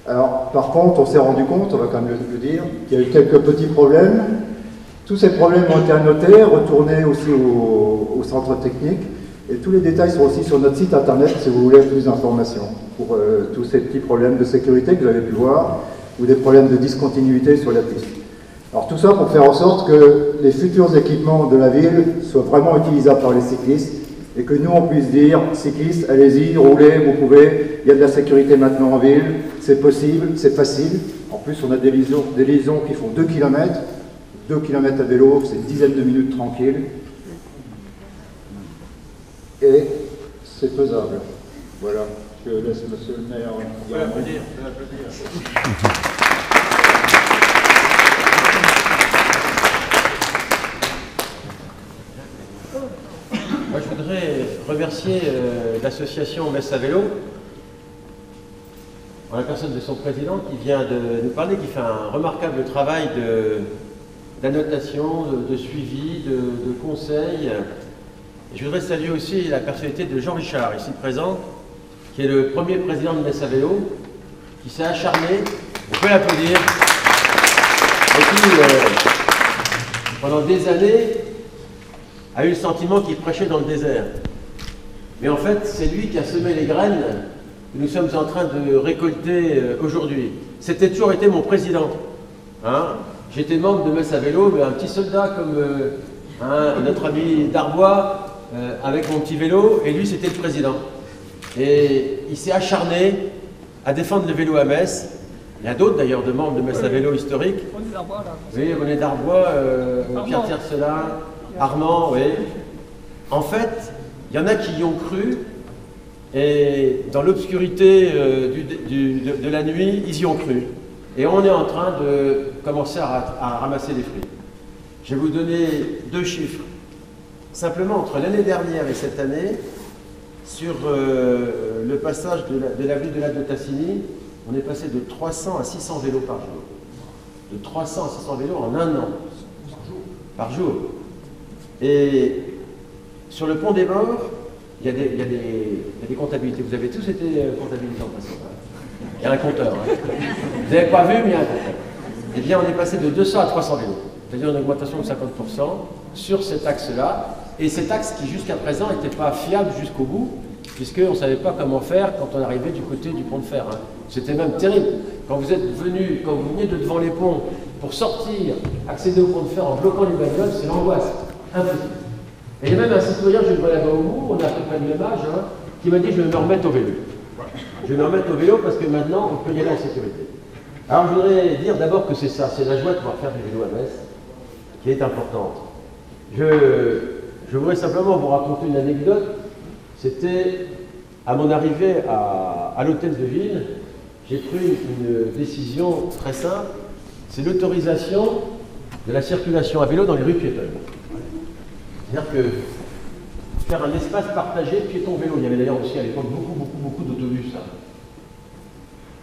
Alors, par contre, on s'est rendu compte, on va quand même le dire, qu'il y a eu quelques petits problèmes. Tous ces problèmes ont été annotés, retournés aussi au centre technique, et tous les détails sont aussi sur notre site internet si vous voulez plus d'informations pour tous ces petits problèmes de sécurité que vous avez pu voir, ou des problèmes de discontinuité sur la piste. Alors tout ça pour faire en sorte que les futurs équipements de la ville soient vraiment utilisables par les cyclistes, et que nous on puisse dire, cyclistes, allez-y, roulez, vous pouvez, il y a de la sécurité maintenant en ville, c'est possible, c'est facile. En plus on a des liaisons qui font 2 km, 2 km à vélo, c'est une dizaine de minutes tranquille. Et c'est faisable. Voilà, je laisse monsieur le maire. On va l'applaudir, on va l'applaudir. Moi, je voudrais remercier l'association Metz à vélo, en la personne de son président qui vient de nous parler, qui fait un remarquable travail d'annotation, de suivi, de conseils. Et je voudrais saluer aussi la personnalité de Jean Richard, ici présent, qui est le premier président de Metz à vélo, qui s'est acharné, on peut l'applaudir, et qui, pendant des années, a eu le sentiment qu'il prêchait dans le désert. Mais en fait, c'est lui qui a semé les graines que nous sommes en train de récolter aujourd'hui. C'était toujours été mon président. Hein? J'étais membre de Metz à vélo, mais un petit soldat comme notre ami Darbois, avec mon petit vélo, et lui c'était le président. Et il s'est acharné à défendre le vélo à Metz. Il y a d'autres d'ailleurs de membres de Metz à vélo historique. René Darbois, là. Oui, René Darbois, Pierre Tiercelin, Armand, oui. En fait, il y en a qui y ont cru, et dans l'obscurité de la nuit, ils y ont cru. Et on est en train de commencer à ramasser les fruits. Je vais vous donner 2 chiffres. Simplement, entre l'année dernière et cette année, sur le passage de l'avenue de Lac de Tassigny, on est passé de 300 à 600 vélos par jour. De 300 à 600 vélos en un an. Par jour. Et sur le pont des Morts, il y a des comptabilités. Vous avez tous été comptabilisés en passant. Il y a un compteur. Hein. Vous n'avez pas vu, mais il y a un compteur. Eh bien, on est passé de 200 à 300 vélos. C'est-à-dire une augmentation de 50% sur cet axe-là. Et cet axe qui, jusqu'à présent, n'était pas fiable jusqu'au bout, puisqu'on ne savait pas comment faire quand on arrivait du côté du pont de fer. Hein. C'était même terrible. Quand vous veniez de devant les ponts pour sortir, accéder au pont de fer en bloquant les bagnoles, c'est l'angoisse. Impossible. Et il y a même un citoyen, je le vois là-bas au bout, on a à peu près le même âge, hein, qui m'a dit je vais me remettre au vélo. Je vais me remettre au vélo parce que maintenant on peut y aller en sécurité. Alors je voudrais dire d'abord que c'est ça, c'est la joie de pouvoir faire du vélo à Metz qui est importante. Je voudrais simplement vous raconter une anecdote. C'était à mon arrivée à l'hôtel de ville, j'ai pris une décision très simple, c'est l'autorisation de la circulation à vélo dans les rues piétonnes. C'est-à-dire que faire un espace partagé piéton-vélo, il y avait d'ailleurs aussi à l'époque beaucoup d'autobus. Hein.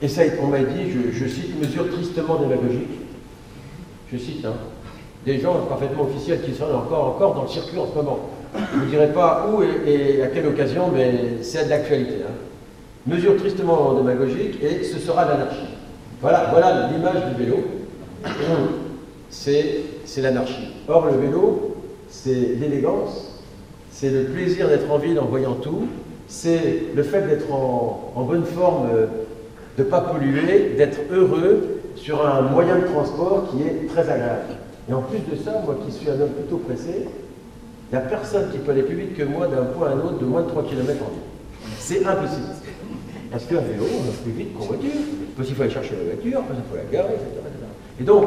Et ça, on m'a dit, je cite, mesure tristement démagogique, je cite, hein, des gens parfaitement officiels qui sont encore dans le circuit en ce moment. Je ne vous dirai pas où et à quelle occasion, mais c'est de l'actualité. Hein. Mesure tristement démagogique et ce sera l'anarchie. Voilà l'image du vélo. C'est l'anarchie. Or, le vélo, c'est l'élégance, c'est le plaisir d'être en ville en voyant tout, c'est le fait d'être en bonne forme, de ne pas polluer, d'être heureux sur un moyen de transport qui est très agréable. Et en plus de ça, moi qui suis un homme plutôt pressé, il n'y a personne qui peut aller plus vite que moi d'un point à un autre de moins de 3 km en ville. C'est impossible. Parce qu'un vélo, on va plus vite qu'en voiture. Parce qu'il faut aller chercher la voiture, parce qu'il faut la garer, etc. Et donc,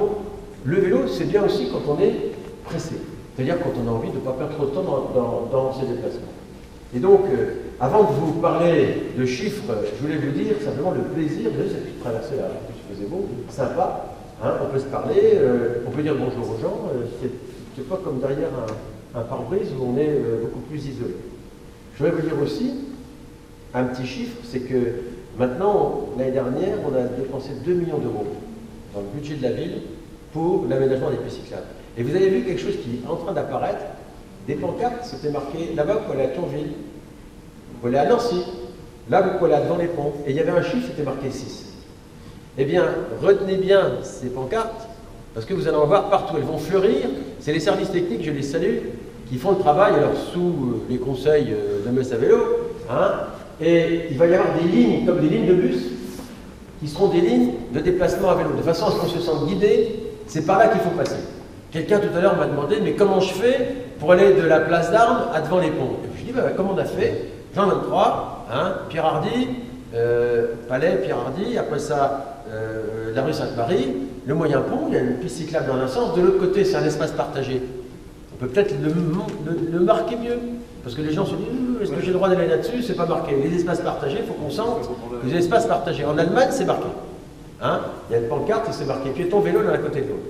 le vélo, c'est bien aussi quand on est pressé. C'est-à-dire quand on a envie de ne pas perdre trop de temps dans ses déplacements. Et donc, avant de vous parler de chiffres, je voulais vous dire simplement le plaisir de cette petite traversée-là. Il faisait beau, sympa, hein, on peut se parler, on peut dire bonjour aux gens. C'est pas comme derrière un pare-brise où on est beaucoup plus isolé. Je voudrais vous dire aussi un petit chiffre, c'est que maintenant, l'année dernière, on a dépensé 2 millions d'euros dans le budget de la ville pour l'aménagement des pistes cyclables. Et vous avez vu quelque chose qui est en train d'apparaître, des pancartes, c'était marqué là-bas, vous pouvez aller à Thionville, vous pouvez aller à Nancy, là vous pouvez aller devant les ponts. Et il y avait un chiffre, c'était marqué 6. Eh bien, retenez bien ces pancartes, parce que vous allez en voir partout, elles vont fleurir. C'est les services techniques, je les salue, qui font le travail, alors sous les conseils de Messa Vélo, hein, et il va y avoir des lignes, comme des lignes de bus, qui seront des lignes de déplacement à vélo, de façon à ce qu'on se sente guidé, c'est par là qu'il faut passer. Quelqu'un tout à l'heure m'a demandé, mais comment je fais pour aller de la place d'Armes à devant les ponts? Et puis je dis, bah, comme on a fait, Jean 23, hein, Pierre Hardy, Palais, Pierre Hardy, après ça, la rue Sainte-Marie, le moyen pont, il y a une piste cyclable dans un sens, de l'autre côté c'est un espace partagé. On peut peut-être le marquer mieux, parce que les gens se disent, est-ce que j'ai le droit d'aller là-dessus? C'est pas marqué. Les espaces partagés, il faut qu'on sente les espaces partagés. En Allemagne, c'est marqué. Hein, il y a une pancarte et c'est marqué piéton vélo dans la côté de l'autre.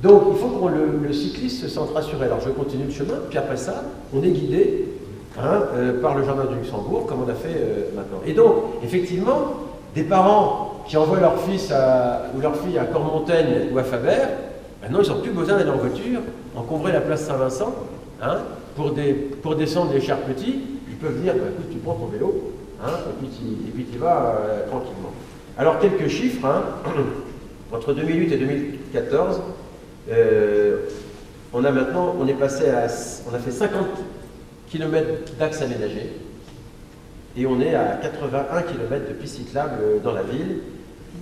Donc il faut que le cycliste se sente rassuré. Alors je continue le chemin, puis après ça, on est guidé hein, par le Jardin du Luxembourg, comme on a fait maintenant. Et donc, effectivement, des parents qui envoient leur fils ou leur fille à Cormontaigne ou à Faber, maintenant ils n'ont plus besoin d'aller en voiture, encombrer la place Saint-Vincent, hein, pour descendre les chars petits, ils peuvent dire, bah, écoute, tu prends ton vélo, hein, et puis tu y vas tranquillement. Alors quelques chiffres, hein, entre 2008 et 2014, on est passé on a fait 50 km d'axes aménagés et on est à 81 km de pistes cyclables dans la ville.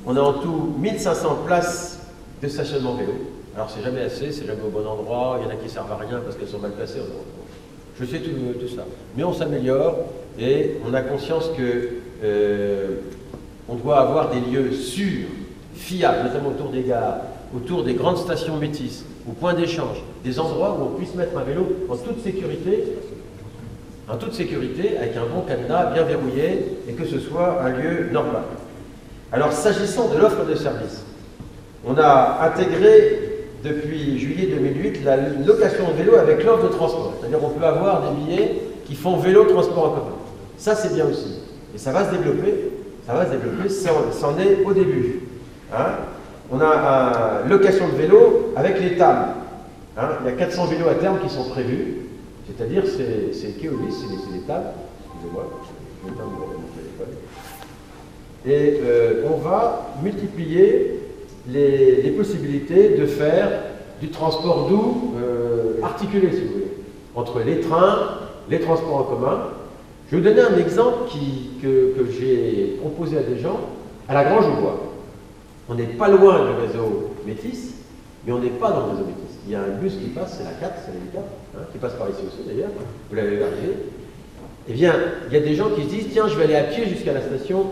On a en tout 1500 places de stationnement vélo. Alors c'est jamais assez, c'est jamais au bon endroit, il y en a qui ne servent à rien parce qu'elles sont mal placées. Je sais tout ça. Mais on s'améliore et on a conscience que on doit avoir des lieux sûrs, fiables, notamment autour des gares, autour des grandes stations métisses, au point d'échange, des endroits où on puisse mettre un vélo en toute sécurité, avec un bon cadenas bien verrouillé, et que ce soit un lieu normal. Alors, s'agissant de l'offre de service, on a intégré depuis juillet 2008 la location de vélo avec l'offre de transport. C'est-à-dire qu'on peut avoir des billets qui font vélo transport en commun. Ça, c'est bien aussi. Et ça va se développer, c'en est au début. Hein. On a une location de vélo avec les tables. Hein. Il y a 400 vélos à terme qui sont prévus, c'est-à-dire c'est Keolis, c'est les tables. Excusez-moi, je vais pas mon téléphone. Et on va multiplier les possibilités de faire du transport doux articulé, si vous voulez, entre les trains, les transports en commun. Je vais vous donner un exemple que j'ai proposé à des gens à la Grange au Bois. On n'est pas loin du réseau Métis, mais on n'est pas dans le réseau Métis. Il y a un bus qui passe, c'est la 4, c'est la 4, hein, qui passe par ici aussi d'ailleurs, vous l'avez arrivé. Eh bien, il y a des gens qui se disent, tiens, je vais aller à pied jusqu'à la station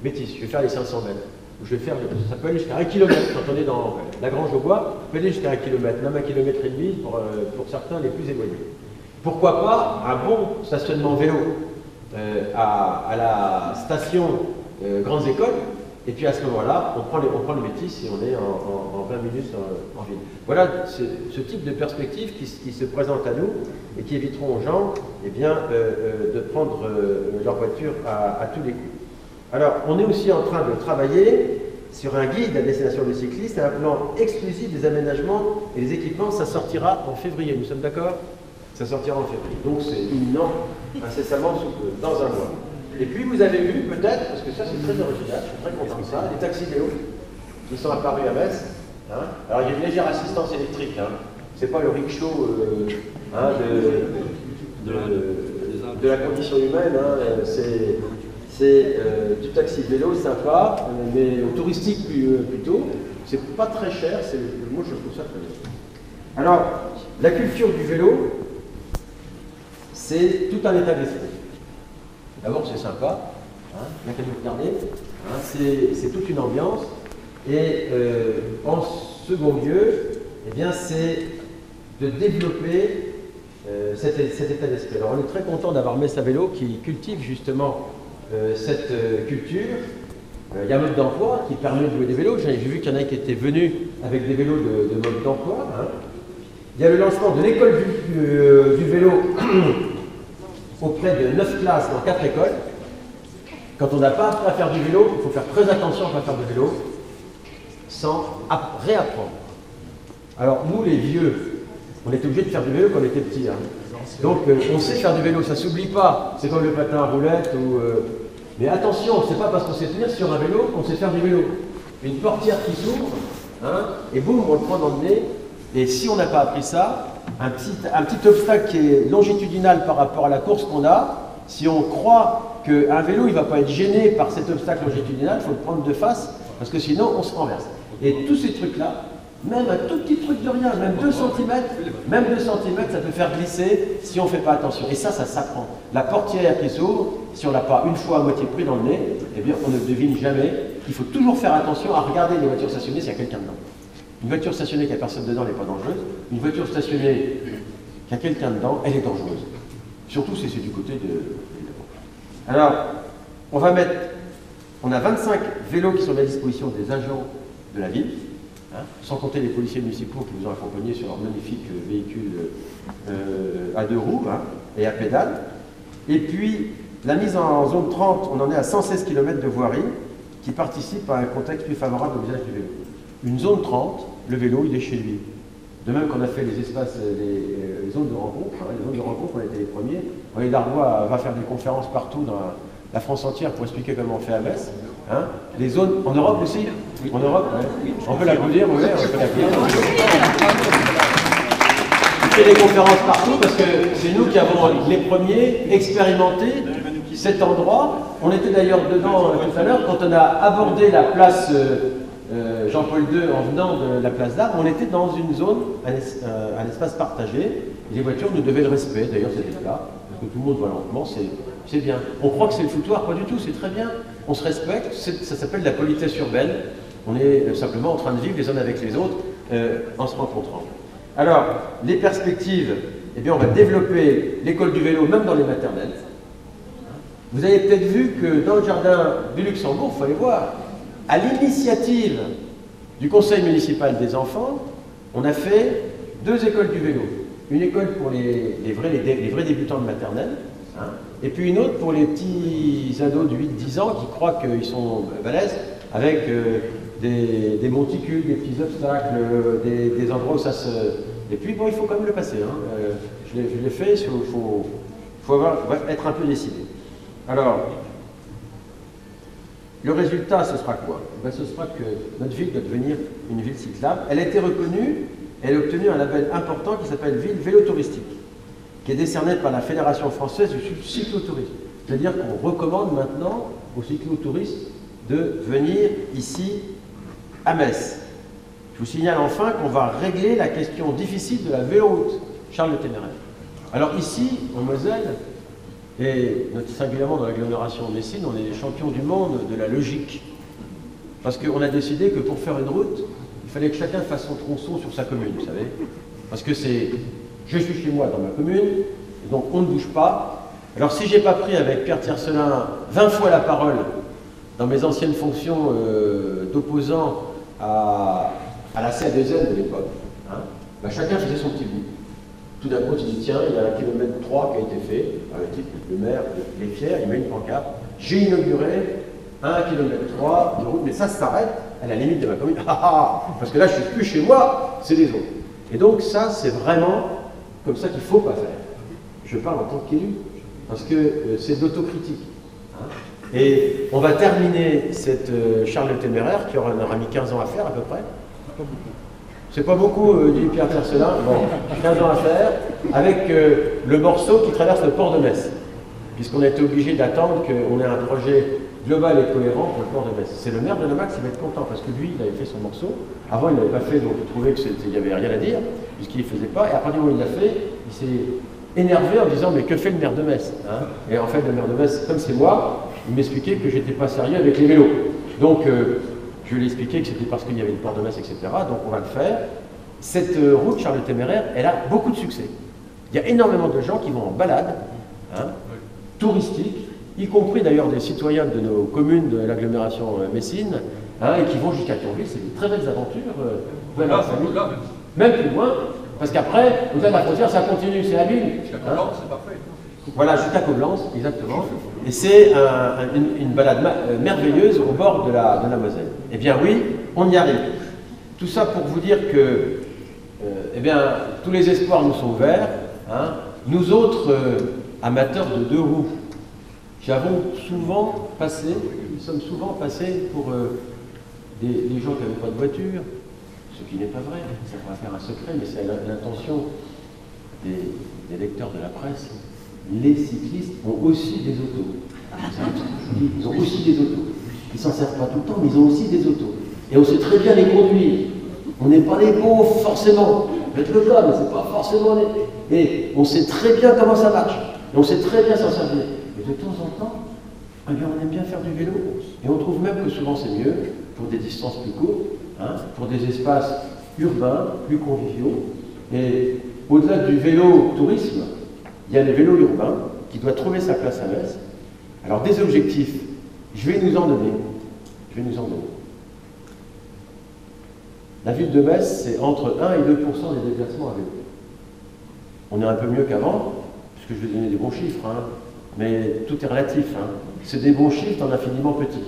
Métis, je vais faire les 500 mètres. Ou je vais faire, ça peut aller jusqu'à 1 km. Quand on est dans la Grange au Bois, on peut aller jusqu'à 1 km, même 1,5 km pour certains les plus éloignés. Pourquoi pas un bon stationnement vélo à la station Grandes Écoles, et puis à ce moment-là, on prend le Métis et on est en 20 minutes en ville. Voilà ce type de perspective qui se présente à nous et qui éviteront aux gens eh bien, de prendre leur voiture à tous les coups. Alors, on est aussi en train de travailler sur un guide à destination des cyclistes, un plan exclusif des aménagements et des équipements. Ça sortira en février, nous sommes d'accord? Ça sortira en février. Donc c'est imminent, incessamment dans un mois. Et puis vous avez vu peut-être, parce que ça c'est très original, je suis très content de ça, les taxis vélos qui sont apparus à Metz. Hein. Alors il y a une légère assistance électrique, hein. C'est pas le rickshaw hein, de la condition humaine, hein. C'est du taxi vélo sympa, mais touristique plutôt. C'est pas très cher, moi je trouve ça très bien. Alors, la culture du vélo, c'est tout un état d'esprit. D'abord, c'est sympa, hein, bien qu'à vous regarder, hein, c'est toute une ambiance. Et en second lieu, eh bien, c'est de développer cet état d'esprit. Alors, on est très content d'avoir Messa Vélo qui cultive justement cette culture. Il y a un mode d'emploi qui permet de louer des vélos. J'ai vu qu'il y en a qui étaient venus avec des vélos de mode d'emploi. Hein. Il y a le lancement de l'école du vélo auprès de 9 classes dans 4 écoles. Quand on n'a pas appris à faire du vélo, il faut faire très attention à faire du vélo sans réapprendre. Alors nous les vieux, on était obligés de faire du vélo quand on était petits. Hein. Donc on sait faire du vélo, ça ne s'oublie pas. C'est comme le patin à roulettes. Mais attention, c'est pas parce qu'on sait tenir sur un vélo qu'on sait faire du vélo. une portière qui s'ouvre, hein, et boum, on le prend dans le nez. Et si on n'a pas appris ça, un petit obstacle qui est longitudinal par rapport à la course qu'on a, si on croit qu'un vélo il ne va pas être gêné par cet obstacle longitudinal, il faut le prendre de face, parce que sinon on se renverse. Et tous ces trucs-là, même un tout petit truc de rien, même 2 cm, ça peut faire glisser si on ne fait pas attention. Et ça s'apprend. La portière qui s'ouvre, si on ne l'a pas une fois à moitié pris dans le nez, eh bien on ne devine jamais. Il faut toujours faire attention à regarder les voitures stationnées s'il y a quelqu'un dedans. Une voiture stationnée qui n'a personne dedans n'est pas dangereuse. Une voiture stationnée qui a quelqu'un dedans, elle est dangereuse. Surtout si c'est du côté de... Alors, on a 25 vélos qui sont à disposition des agents de la ville, hein, sans compter les policiers municipaux qui vous ont accompagné sur leur magnifique véhicule à 2 roues, hein, et à pédale. Et puis, la mise en zone 30, on en est à 116 km de voirie qui participe à un contexte plus favorable au usage du vélo. Une zone 30, le vélo, il est chez lui. De même qu'on a fait les espaces, les zones de rencontre, hein, les zones de rencontre, on a été les premiers. Henri Darbois va faire des conférences partout dans la France entière pour expliquer comment on fait à Metz. Hein. Les zones, en Europe aussi, en Europe, ouais. On peut l'applaudir, oui, on peut l'applaudir. On fait des conférences partout parce que c'est nous qui avons les premiers expérimenté cet endroit. On était d'ailleurs dedans tout à l'heure quand on a abordé la place Jean-Paul II en venant de la place d'Armes. On était dans une zone, un espace partagé. Et les voitures nous devaient le respect, d'ailleurs c'était là, parce que tout le monde va lentement, c'est bien. On croit que c'est le foutoir, pas du tout, c'est très bien. On se respecte, ça s'appelle la politesse urbaine. On est simplement en train de vivre les uns avec les autres en se rencontrant. Alors, les perspectives, eh bien on va développer l'école du vélo, même dans les maternelles. Vous avez peut-être vu que dans le jardin du Luxembourg, il faut aller voir, à l'initiative du conseil municipal des enfants, on a fait 2 écoles du vélo. Une école pour les vrais débutants de maternelle, hein, et puis une autre pour les petits ados de 8-10 ans qui croient qu'ils sont balèzes, avec des monticules, des petits obstacles, des endroits où ça se... Et puis bon, il faut quand même le passer. Hein. Je l'ai fait, il faut être un peu décidé. Alors, le résultat, ce sera quoi? Ben, ce sera que notre ville doit devenir une ville cyclable. Elle a été reconnue, elle a obtenu un label important qui s'appelle Ville Vélo-Touristique, qui est décerné par la Fédération française du cyclotourisme. C'est-à-dire qu'on recommande maintenant aux cyclotouristes de venir ici à Metz. Je vous signale enfin qu'on va régler la question difficile de la véloroute Charles Le Téméraire. Alors ici, en Moselle, et singulièrement dans l'agglomération de Messine, on est les champions du monde de la logique. Parce qu'on a décidé que pour faire une route, il fallait que chacun fasse son tronçon sur sa commune, vous savez. Parce que c'est, je suis chez moi dans ma commune, et donc on ne bouge pas. Alors si j'ai pas pris avec Pierre Tiercelin 20 fois la parole dans mes anciennes fonctions d'opposant à la CA2N de l'époque, hein, bah chacun faisait son petit bout. Tout d'un coup, tu dis, tiens, il y a 1,3 km qui a été fait. Le maire est fier, il met une pancarte. J'ai inauguré 1,3 km de route, mais ça s'arrête à la limite de ma commune. Parce que là, je ne suis plus chez moi, c'est les autres. Et donc, ça, c'est vraiment comme ça qu'il ne faut pas faire. Je parle en tant qu'élu, parce que c'est de l'autocritique. Hein. Et on va terminer cette Charles Le Téméraire, qui aura mis 15 ans à faire à peu près. C'est pas beaucoup, dit Pierre Tiercelin, bon, 15 ans à faire, avec le morceau qui traverse le port de Metz, puisqu'on a été obligé d'attendre qu'on ait un projet global et cohérent pour le port de Metz. C'est le maire de Nemax qui va être content, parce que lui, il avait fait son morceau. Avant, il ne l'avait pas fait, donc il trouvait qu'il n'y avait rien à dire, puisqu'il ne faisait pas. Et à partir du moment où il l'a fait, il s'est énervé en disant, mais que fait le maire de Metz, hein? Et en fait, le maire de Metz, comme c'est moi, il m'expliquait que j'étais pas sérieux avec les vélos. Donc, je lui ai expliqué que c'était parce qu'il y avait le port de Metz, etc. Donc on va le faire. Cette route Charles Le Téméraire, elle a beaucoup de succès. Il y a énormément de gens qui vont en balade, hein, touristique, y compris d'ailleurs des citoyens de nos communes de l'agglomération Messine, hein, et qui vont jusqu'à Thionville. C'est de très belles aventures. Même plus loin, parce qu'après, au-delà de la frontière, ça continue, c'est la ville. Jusqu'à Coblence, c'est parfait. Voilà, jusqu'à Coblence, exactement. Et c'est une balade merveilleuse au bord de la Moselle. Eh bien oui, on y arrive. Tout ça pour vous dire que eh bien, tous les espoirs nous sont ouverts. Hein. Nous autres amateurs de 2 roues, nous sommes souvent passés pour les gens qui n'avaient pas de voiture, ce qui n'est pas vrai, ça va faire un secret, mais c'est l'intention des lecteurs de la presse. Les cyclistes ont aussi des autos. Ils ont aussi des autos. Ils ne s'en servent pas tout le temps, mais ils ont aussi des autos. Et on sait très bien les conduire. On n'est pas les pauvres, forcément. Faites le cas, mais ce n'est pas forcément les... Et on sait très bien comment ça marche. Et on sait très bien s'en servir. Et de temps en temps, eh bien, on aime bien faire du vélo. Et on trouve même que souvent c'est mieux pour des distances plus courtes, hein, pour des espaces urbains, plus conviviaux. Et au-delà du vélo-tourisme, il y a le vélo urbain qui doit trouver sa place à Metz. Alors des objectifs, je vais nous en donner. La ville de Metz, c'est entre 1 et 2% des déplacements à vélo. On est un peu mieux qu'avant, puisque je vais donner des bons chiffres, hein, mais tout est relatif. Hein. C'est des bons chiffres dans l'infiniment petit.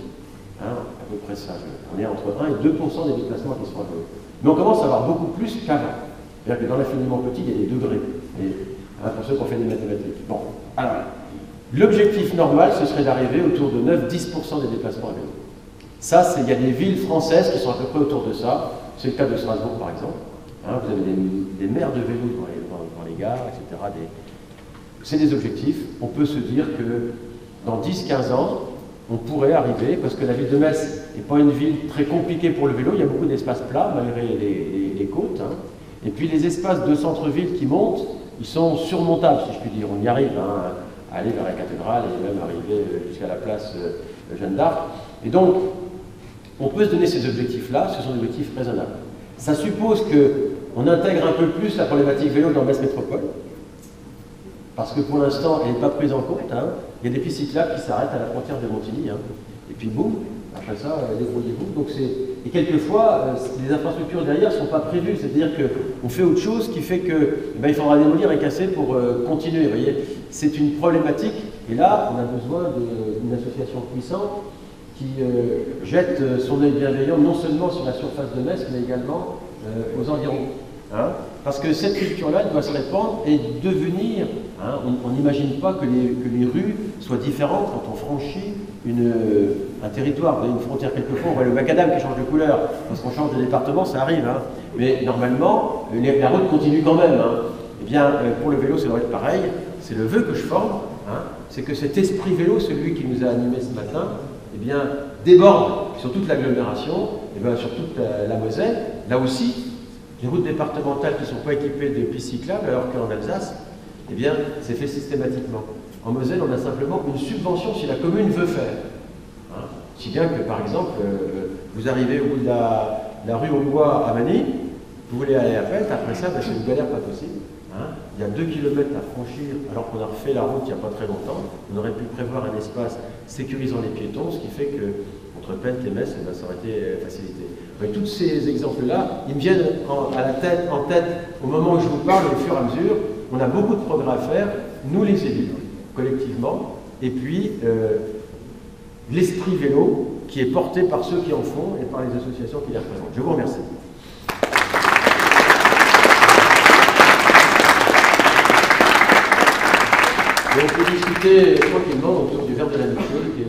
Hein, à peu près ça. On est entre 1 et 2% des déplacements qui sont à vélo. Mais on commence à avoir beaucoup plus qu'avant. C'est-à-dire que dans l'infiniment petit, il y a des degrés. Et, hein, pour ceux qui ont fait des mathématiques. Bon, alors, l'objectif normal, ce serait d'arriver autour de 9-10% des déplacements à vélo. Ça, il y a des villes françaises qui sont à peu près autour de ça. C'est le cas de Strasbourg, par exemple. Hein, vous avez des maires de vélo dans les gares, etc. C'est des objectifs. On peut se dire que dans 10-15 ans, on pourrait arriver, parce que la ville de Metz n'est pas une ville très compliquée pour le vélo, il y a beaucoup d'espaces plats, malgré les côtes. Hein. Et puis les espaces de centre-ville qui montent, ils sont surmontables, si je puis dire. On y arrive, hein, à aller vers la cathédrale et même arriver jusqu'à la place Jeanne d'Arc. Et donc, on peut se donner ces objectifs-là, ce sont des objectifs raisonnables. Ça suppose qu'on intègre un peu plus la problématique vélo dans Metz Métropole, parce que pour l'instant, elle n'est pas prise en compte. Hein. Il y a des pistes cyclables qui s'arrêtent à la frontière de Montigny, hein. Et puis boum, après ça, débrouillez-vous. Donc et quelquefois, les infrastructures derrière ne sont pas prévues, c'est-à-dire qu'on fait autre chose qui fait qu'il faudra démolir et casser pour continuer. Vous voyez, c'est une problématique, et là, on a besoin d'une association puissante qui jette son œil bienveillant non seulement sur la surface de Metz, mais également aux environs. Hein, parce que cette culture-là, elle doit se répandre et devenir... Hein, on n'imagine pas que les rues soient différentes quand on franchit un territoire. Vous avez une frontière quelquefois, on voit le macadam qui change de couleur. Parce qu'on change de département, ça arrive. Hein. Mais normalement, la route continue quand même. Hein. Eh bien, pour le vélo, ça doit être pareil. C'est le vœu que je forme. Hein, c'est que cet esprit vélo, celui qui nous a animés ce matin, eh bien, déborde sur toute l'agglomération, eh bien, sur toute la Moselle. Là aussi, les routes départementales qui ne sont pas équipées de pistes cyclables, alors qu'en Alsace, eh bien, c'est fait systématiquement. En Moselle, on a simplement une subvention si la commune veut faire. Hein. Si bien que, par exemple, vous arrivez au bout de la rue au bois à Manille, vous voulez aller à Pelt, après ça, c'est une galère pas possible. Hein. Il y a 2 km à franchir, alors qu'on a refait la route il n'y a pas très longtemps. On aurait pu prévoir un espace sécurisant les piétons, ce qui fait que entre Pelt et Metz, ça aurait été facilité. Mais tous ces exemples-là, ils me viennent en tête au moment où je vous parle, au fur et à mesure. On a beaucoup de progrès à faire, nous les élus, collectivement, et puis l'esprit vélo qui est porté par ceux qui en font et par les associations qui les représentent. Je vous remercie. Et on peut discuter tranquillement autour du verre de l'amitié qui est